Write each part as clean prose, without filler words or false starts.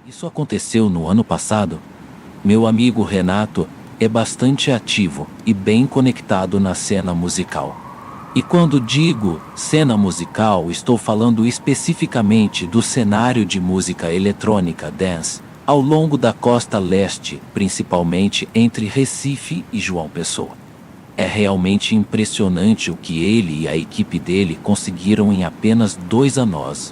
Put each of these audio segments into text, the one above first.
Isso aconteceu no ano passado. Meu amigo Renato é bastante ativo e bem conectado na cena musical. E quando digo cena musical, estou falando especificamente do cenário de música eletrônica dance, ao longo da costa leste, principalmente entre Recife e João Pessoa. É realmente impressionante o que ele e a equipe dele conseguiram em apenas 2 anos.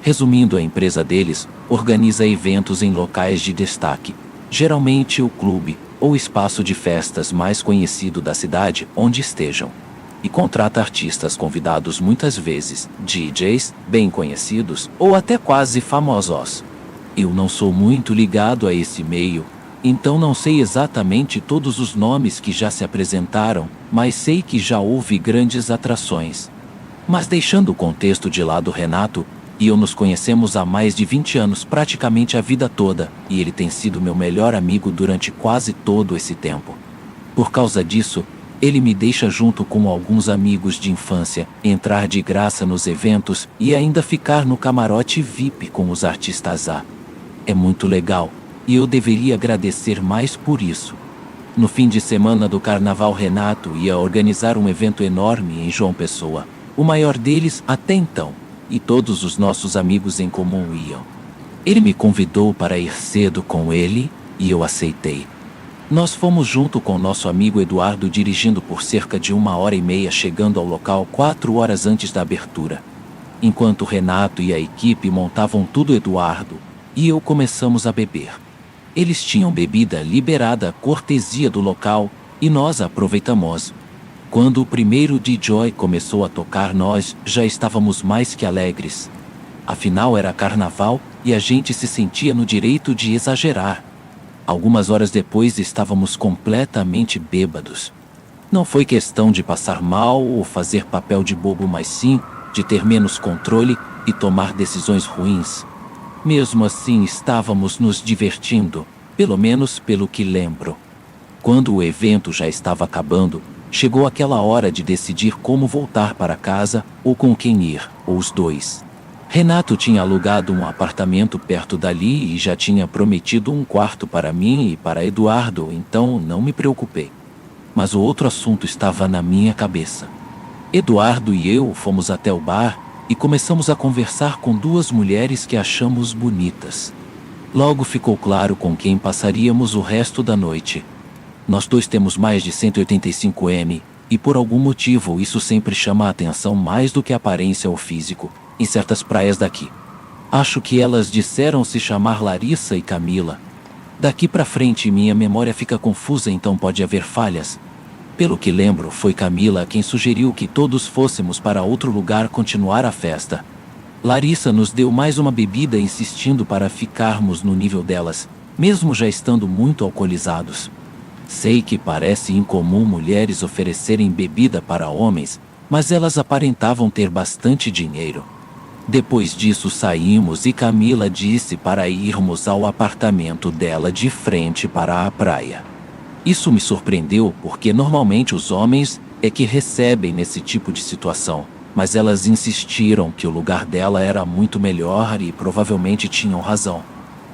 Resumindo, a empresa deles organiza eventos em locais de destaque, geralmente o clube ou espaço de festas mais conhecido da cidade onde estejam, e contrata artistas convidados, muitas vezes DJs bem conhecidos ou até quase famosos. Eu não sou muito ligado a esse meio, então não sei exatamente todos os nomes que já se apresentaram, mas sei que já houve grandes atrações. Mas deixando o contexto de lado, Renato e eu nos conhecemos há mais de 20 anos, praticamente a vida toda, e ele tem sido meu melhor amigo durante quase todo esse tempo. Por causa disso, ele me deixa, junto com alguns amigos de infância, entrar de graça nos eventos e ainda ficar no camarote VIP com os artistas A. É muito legal, e eu deveria agradecer mais por isso. No fim de semana do carnaval, Renato ia organizar um evento enorme em João Pessoa, o maior deles até então, e todos os nossos amigos em comum iam. Ele me convidou para ir cedo com ele e eu aceitei. Nós fomos junto com nosso amigo Eduardo, dirigindo por cerca de 1h30, chegando ao local 4 horas antes da abertura. Enquanto Renato e a equipe montavam tudo, Eduardo e eu começamos a beber. Eles tinham bebida liberada, cortesia do local, e nós aproveitamos. Quando o primeiro DJ começou a tocar, nós já estávamos mais que alegres. Afinal, era carnaval e a gente se sentia no direito de exagerar. Algumas horas depois, estávamos completamente bêbados. Não foi questão de passar mal ou fazer papel de bobo, mas sim de ter menos controle e tomar decisões ruins. Mesmo assim, estávamos nos divertindo, pelo menos pelo que lembro. Quando o evento já estava acabando, chegou aquela hora de decidir como voltar para casa ou com quem ir, ou os dois. Renato tinha alugado um apartamento perto dali e já tinha prometido um quarto para mim e para Eduardo, então não me preocupei. Mas o outro assunto estava na minha cabeça. Eduardo e eu fomos até o bar e começamos a conversar com 2 mulheres que achamos bonitas. Logo ficou claro com quem passaríamos o resto da noite. Nós dois temos mais de 185 e por algum motivo isso sempre chama a atenção mais do que a aparência ou físico, em certas praias daqui. Acho que elas disseram se chamar Larissa e Camila. Daqui pra frente minha memória fica confusa, então pode haver falhas. Pelo que lembro, foi Camila quem sugeriu que todos fôssemos para outro lugar continuar a festa. Larissa nos deu mais uma bebida, insistindo para ficarmos no nível delas, mesmo já estando muito alcoolizados. Sei que parece incomum mulheres oferecerem bebida para homens, mas elas aparentavam ter bastante dinheiro. Depois disso saímos e Camila disse para irmos ao apartamento dela de frente para a praia. Isso me surpreendeu porque normalmente os homens é que recebem nesse tipo de situação, mas elas insistiram que o lugar dela era muito melhor e provavelmente tinham razão.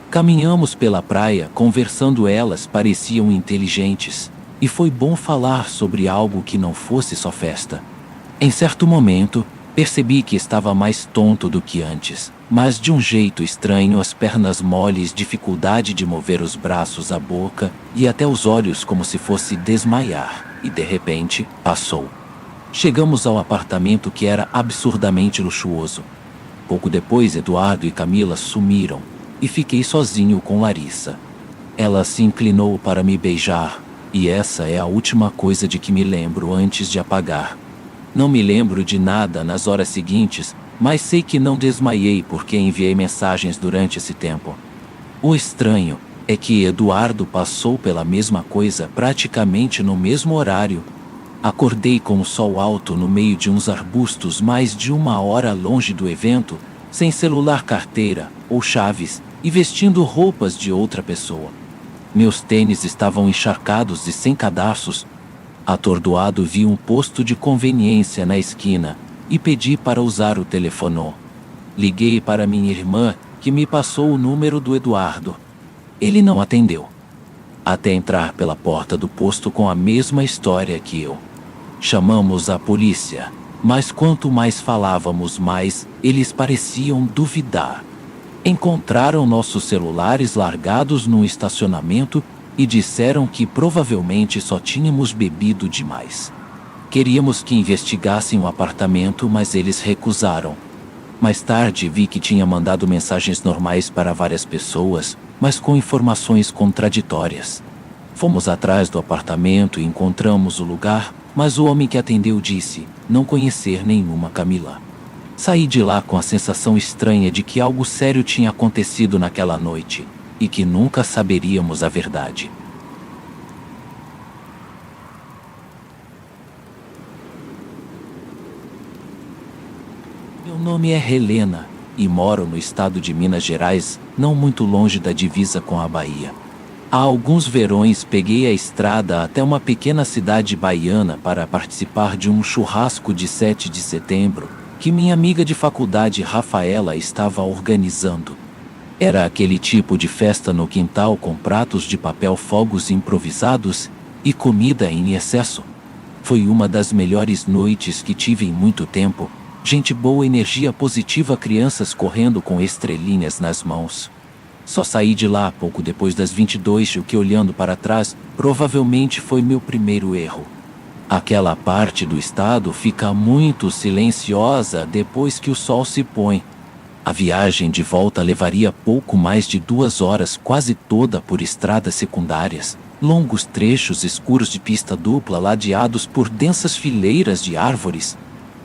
Caminhamos pela praia, conversando, elas pareciam inteligentes, e foi bom falar sobre algo que não fosse só festa. Em certo momento, percebi que estava mais tonto do que antes, mas de um jeito estranho, as pernas moles, dificuldade de mover os braços, a boca e até os olhos, como se fosse desmaiar, e de repente, passou. Chegamos ao apartamento, que era absurdamente luxuoso. Pouco depois, Eduardo e Camila sumiram, e fiquei sozinho com Larissa. Ela se inclinou para me beijar, e essa é a última coisa de que me lembro antes de apagar. Não me lembro de nada nas horas seguintes, mas sei que não desmaiei porque enviei mensagens durante esse tempo. O estranho é que Eduardo passou pela mesma coisa praticamente no mesmo horário. Acordei com o sol alto no meio de uns arbustos, mais de 1 hora longe do evento, sem celular, carteira ou chaves, e vestindo roupas de outra pessoa. Meus tênis estavam encharcados e sem cadarços. Atordoado, vi um posto de conveniência na esquina e pedi para usar o telefone. Liguei para minha irmã, que que me passou o número do Eduardo. Ele não atendeu. Até entrar pela porta do posto com a mesma história que eu. Chamamos a polícia, mas quanto mais falávamos, mais eles pareciam duvidar. Encontraram nossos celulares largados no estacionamento e disseram que provavelmente só tínhamos bebido demais. Queríamos que investigassem o apartamento, mas eles recusaram. Mais tarde vi que tinha mandado mensagens normais para várias pessoas, mas com informações contraditórias. Fomos atrás do apartamento e encontramos o lugar, mas o homem que atendeu disse não conhecer nenhuma Camila. Saí de lá com a sensação estranha de que algo sério tinha acontecido naquela noite e que nunca saberíamos a verdade. Meu nome é Helena e moro no estado de Minas Gerais, não muito longe da divisa com a Bahia. Há alguns verões peguei a estrada até uma pequena cidade baiana para participar de um churrasco de 7 de setembro que minha amiga de faculdade Rafaela estava organizando. Era aquele tipo de festa no quintal com pratos de papel, fogos improvisados e comida em excesso. Foi uma das melhores noites que tive em muito tempo. Gente boa, energia positiva, crianças correndo com estrelinhas nas mãos. Só saí de lá pouco depois das 22, o que, olhando para trás, provavelmente foi meu primeiro erro. Aquela parte do estado fica muito silenciosa depois que o sol se põe. A viagem de volta levaria pouco mais de 2 horas, quase toda por estradas secundárias, longos trechos escuros de pista dupla ladeados por densas fileiras de árvores.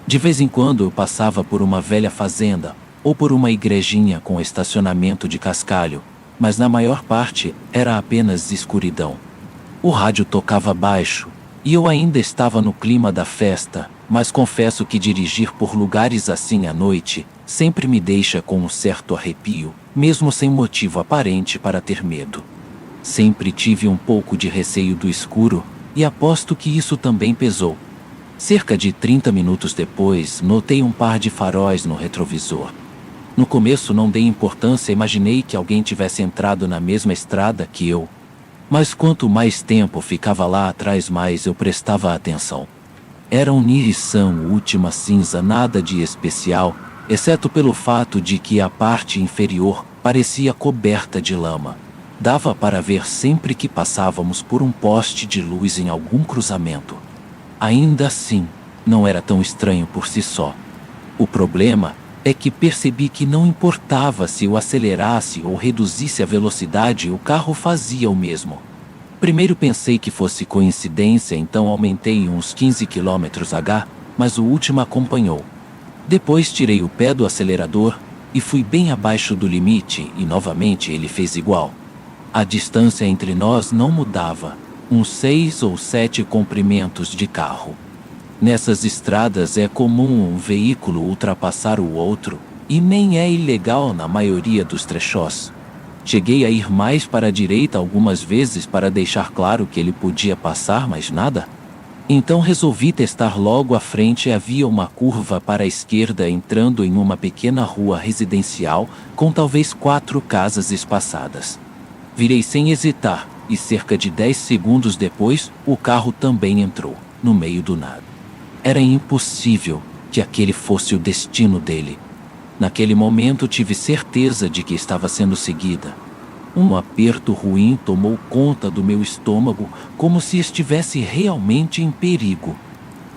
De vez em quando eu passava por uma velha fazenda ou por uma igrejinha com estacionamento de cascalho, mas na maior parte era apenas escuridão. O rádio tocava baixo e eu ainda estava no clima da festa, mas confesso que dirigir por lugares assim à noite sempre me deixa com um certo arrepio, mesmo sem motivo aparente para ter medo. Sempre tive um pouco de receio do escuro e aposto que isso também pesou. Cerca de 30 minutos depois, notei um par de faróis no retrovisor. No começo não dei importância, imaginei que alguém tivesse entrado na mesma estrada que eu. Mas quanto mais tempo ficava lá atrás, mais eu prestava atenção. Era um Nissan Última cinza, nada de especial, exceto pelo fato de que a parte inferior parecia coberta de lama. Dava para ver sempre que passávamos por um poste de luz em algum cruzamento. Ainda assim, não era tão estranho por si só. O problema é que percebi que não importava se eu acelerasse ou reduzisse a velocidade, o carro fazia o mesmo. Primeiro pensei que fosse coincidência, então aumentei uns 15 km/h, mas o último acompanhou. Depois tirei o pé do acelerador e fui bem abaixo do limite e novamente ele fez igual. A distância entre nós não mudava, uns 6 ou 7 comprimentos de carro. Nessas estradas é comum um veículo ultrapassar o outro, e nem é ilegal na maioria dos trechós. Cheguei a ir mais para a direita algumas vezes para deixar claro que ele podia passar, mas nada. Então resolvi testar. Logo à frente havia uma curva para a esquerda entrando em uma pequena rua residencial com talvez 4 casas espaçadas. Virei sem hesitar e cerca de 10 segundos depois o carro também entrou, no meio do nada. Era impossível que aquele fosse o destino dele. Naquele momento tive certeza de que estava sendo seguida. Um aperto ruim tomou conta do meu estômago, como se estivesse realmente em perigo.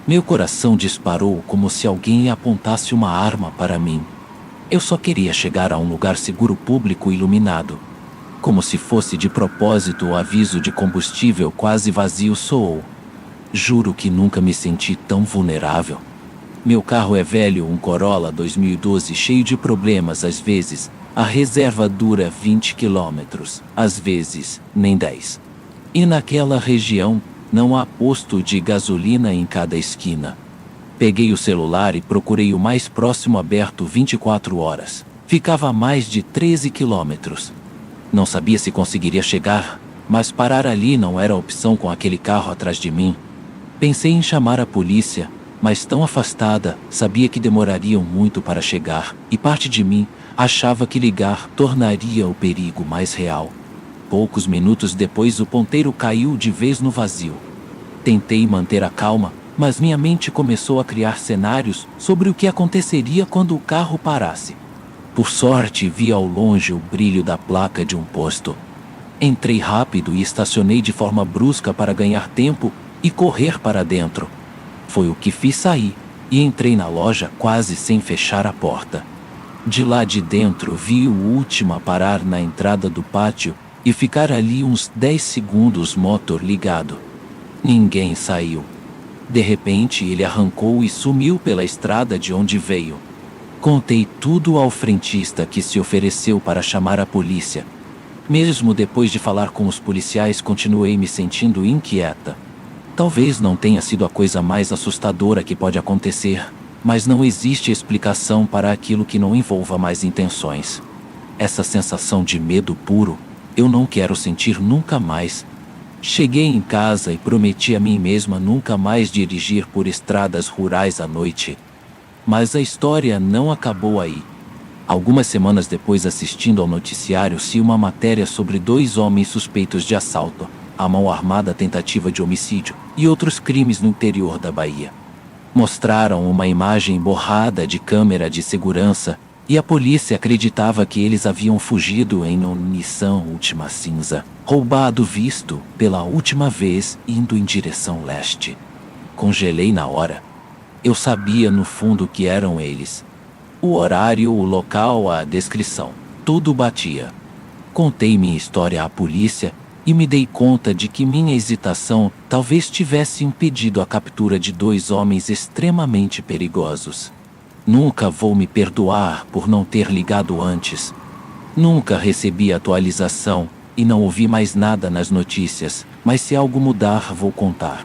Meu coração disparou como se alguém apontasse uma arma para mim. Eu só queria chegar a um lugar seguro, público e iluminado. Como se fosse de propósito, o aviso de combustível quase vazio soou. Juro que nunca me senti tão vulnerável. Meu carro é velho, um Corolla 2012 cheio de problemas. Às vezes, a reserva dura 20 quilômetros, às vezes, nem 10. E naquela região, não há posto de gasolina em cada esquina. Peguei o celular e procurei o mais próximo aberto 24 horas. Ficava a mais de 13 quilômetros. Não sabia se conseguiria chegar, mas parar ali não era opção com aquele carro atrás de mim. Pensei em chamar a polícia, mas tão afastada, sabia que demorariam muito para chegar, e parte de mim Achava que ligar tornaria o perigo mais real. Poucos minutos depois, o ponteiro caiu de vez no vazio. Tentei manter a calma, mas minha mente começou a criar cenários sobre o que aconteceria quando o carro parasse. Por sorte, vi ao longe o brilho da placa de um posto. Entrei rápido e estacionei de forma brusca para ganhar tempo e correr para dentro. Foi o que fiz sair, e entrei na loja quase sem fechar a porta. De lá de dentro, vi o último a parar na entrada do pátio e ficar ali uns 10 segundos motor ligado. Ninguém saiu. De repente, ele arrancou e sumiu pela estrada de onde veio. Contei tudo ao frentista, que se ofereceu para chamar a polícia. Mesmo depois de falar com os policiais, continuei me sentindo inquieta. Talvez não tenha sido a coisa mais assustadora que pode acontecer, mas não existe explicação para aquilo que não envolva mais intenções. Essa sensação de medo puro, eu não quero sentir nunca mais. Cheguei em casa e prometi a mim mesma nunca mais dirigir por estradas rurais à noite. Mas a história não acabou aí. Algumas semanas depois, assistindo ao noticiário, vi uma matéria sobre 2 homens suspeitos de assalto, a mão armada, tentativa de homicídio e outros crimes no interior da Bahia. Mostraram uma imagem borrada de câmera de segurança e a polícia acreditava que eles haviam fugido em um Nissan Altima cinza, roubado visto pela última vez indo em direção leste. Congelei na hora. Eu sabia no fundo que eram eles. O horário, o local, a descrição, tudo batia. Contei minha história à polícia e me dei conta de que minha hesitação talvez tivesse impedido a captura de 2 homens extremamente perigosos. Nunca vou me perdoar por não ter ligado antes. Nunca recebi atualização e não ouvi mais nada nas notícias, mas se algo mudar, vou contar.